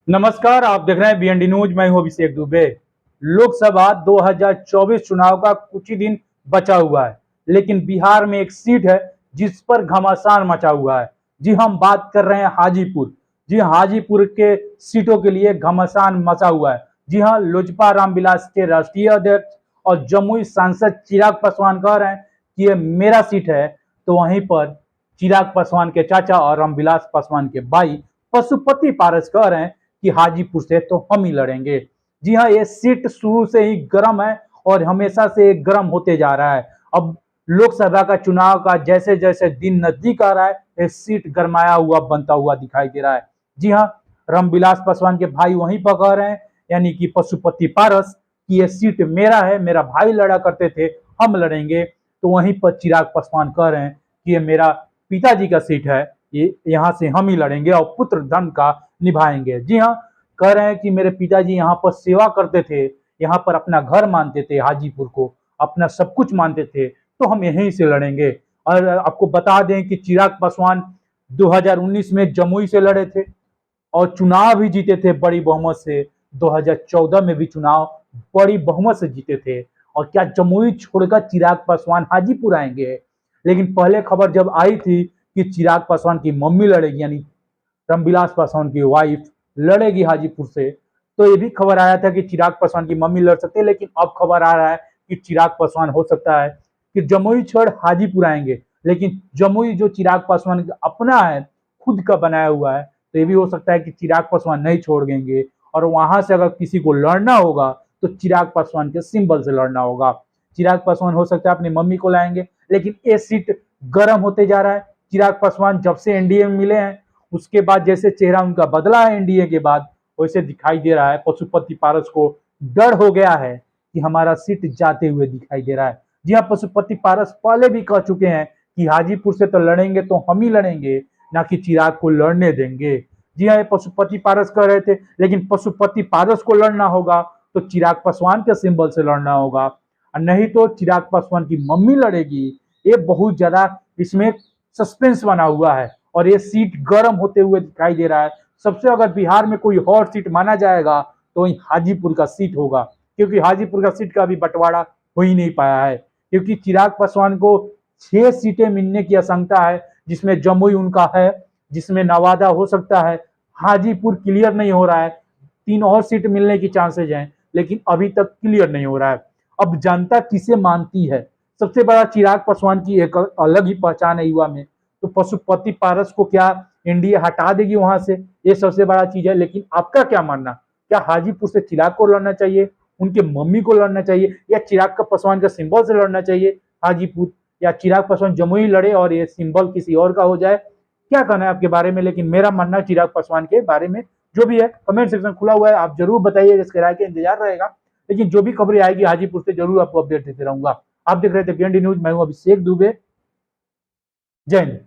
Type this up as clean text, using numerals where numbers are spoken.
नमस्कार, आप देख रहे हैं बीएनडी न्यूज। मैं हूं अभिषेक दुबे। लोकसभा 2024 चुनाव का कुछ ही दिन बचा हुआ है, लेकिन बिहार में एक सीट है जिस पर घमासान मचा हुआ है। जी, हम बात कर रहे हैं हाजीपुर। जी, हाजीपुर के सीटों के लिए घमासान मचा हुआ है। जी हाँ, लोजपा रामविलास के राष्ट्रीय अध्यक्ष और जमुई सांसद चिराग पासवान कह रहे हैं कि ये मेरा सीट है, तो वहीं पर चिराग पासवान के चाचा और रामविलास पासवान के भाई पशुपति पारस कह रहे हैं कि हाजीपुर से तो हम ही लड़ेंगे। जी हाँ, ये सीट शुरू से ही गर्म है और हमेशा से गर्म होते जा रहा है। अब लोकसभा का चुनाव का जैसे जैसे दिन नजदीक आ रहा है, ये सीट गरमाया हुआ बनता हुआ दिखाई दे रहा है। जी हाँ, रामविलास पासवान के भाई वहीं पर कह रहे हैं, यानी कि पशुपति पारस, कि ये सीट मेरा है, मेरा भाई लड़ा करते थे, हम लड़ेंगे। तो वहीं पर चिराग पासवान कह रहे हैं कि ये मेरा पिताजी का सीट है, ये यहाँ से हम ही लड़ेंगे और पुत्र धर्म का निभाएंगे। जी हाँ, कह रहे हैं कि मेरे पिताजी यहाँ पर सेवा करते थे, यहाँ पर अपना घर मानते थे, हाजीपुर को अपना सब कुछ मानते थे, तो हम यहीं से लड़ेंगे। और आपको बता दें कि चिराग पासवान 2019 में जमुई से लड़े थे और चुनाव भी जीते थे बड़ी बहुमत से। 2014 में भी चुनाव बड़ी बहुमत से जीते थे। और क्या जमुई छोड़कर चिराग पासवान हाजीपुर आएंगे? लेकिन पहले खबर जब आई थी कि चिराग पासवान की मम्मी लड़ेगी, यानी रामविलास पासवान की वाइफ लड़ेगी हाजीपुर से, तो ये भी खबर आया था कि चिराग पासवान की मम्मी लड़ सकते हैं। लेकिन अब खबर आ रहा है कि चिराग पासवान हो सकता है कि जमुई छोड़ हाजीपुर आएंगे। लेकिन जमुई जो चिराग पासवान का अपना है, खुद का बनाया हुआ है, तो ये भी हो सकता है कि चिराग पासवान नहीं छोड़ देंगे और वहां से अगर किसी को लड़ना होगा तो चिराग पासवान के सिंबल से लड़ना होगा। चिराग पासवान हो सकता है अपनी मम्मी को लाएंगे। लेकिन ये सीट गर्म होते जा रहा है। चिराग पासवान जब से एनडीए में मिले हैं, उसके बाद जैसे चेहरा उनका बदला है एनडीए के बाद, वैसे दिखाई दे रहा है पशुपति पारस को डर हो गया है कि हमारा सीट जाते हुए दिखाई दे रहा है। जी हाँ, पशुपति पारस पहले भी कह चुके हैं कि हाजीपुर से तो लड़ेंगे तो हम ही लड़ेंगे, ना कि चिराग को लड़ने देंगे। जी हाँ, ये पशुपति पारस कह रहे थे। लेकिन पशुपति पारस को लड़ना होगा तो चिराग पासवान के सिंबल से लड़ना होगा, और नहीं तो चिराग पासवान की मम्मी लड़ेगी। ये बहुत ज्यादा इसमें सस्पेंस बना हुआ है और ये सीट गर्म होते हुए दिखाई दे रहा है। सबसे अगर बिहार में कोई हॉट सीट माना जाएगा तो वही हाजीपुर का सीट होगा, क्योंकि हाजीपुर का सीट का अभी बंटवारा हो ही नहीं पाया है। क्योंकि चिराग पासवान को 6 सीटें मिलने की आशंका है, जिसमें जमुई उनका है, जिसमें नवादा हो सकता है, हाजीपुर क्लियर नहीं हो रहा है। 3 और सीट मिलने की चांसेज हैं, लेकिन अभी तक क्लियर नहीं हो रहा है। अब जनता किसे मानती है? सबसे बड़ा चिराग पासवान की एक अलग ही पहचान है युवा में। तो पशुपति पारस को क्या एनडीए हटा देगी वहां से? ये सबसे बड़ा चीज है। लेकिन आपका क्या मानना, क्या हाजीपुर से चिराग को लड़ना चाहिए, उनके मम्मी को लड़ना चाहिए, या चिराग का पासवान का सिंबल से लड़ना चाहिए हाजीपुर, या चिराग पासवान जमुई लड़े और ये सिंबल किसी और का हो जाए? क्या कहना है आपके बारे में? लेकिन मेरा मानना चिराग पासवान के बारे में जो भी है, कमेंट सेक्शन खुला हुआ है, आप जरूर बताइए, इसके राय का इंतजार रहेगा। लेकिन जो भी खबरें आएगी हाजीपुर से जरूर आपको अपडेट देते रहूंगा। आप देख रहे थे बीएनडी न्यूज, मैं हूं अभिषेक दुबे। जय हिंद।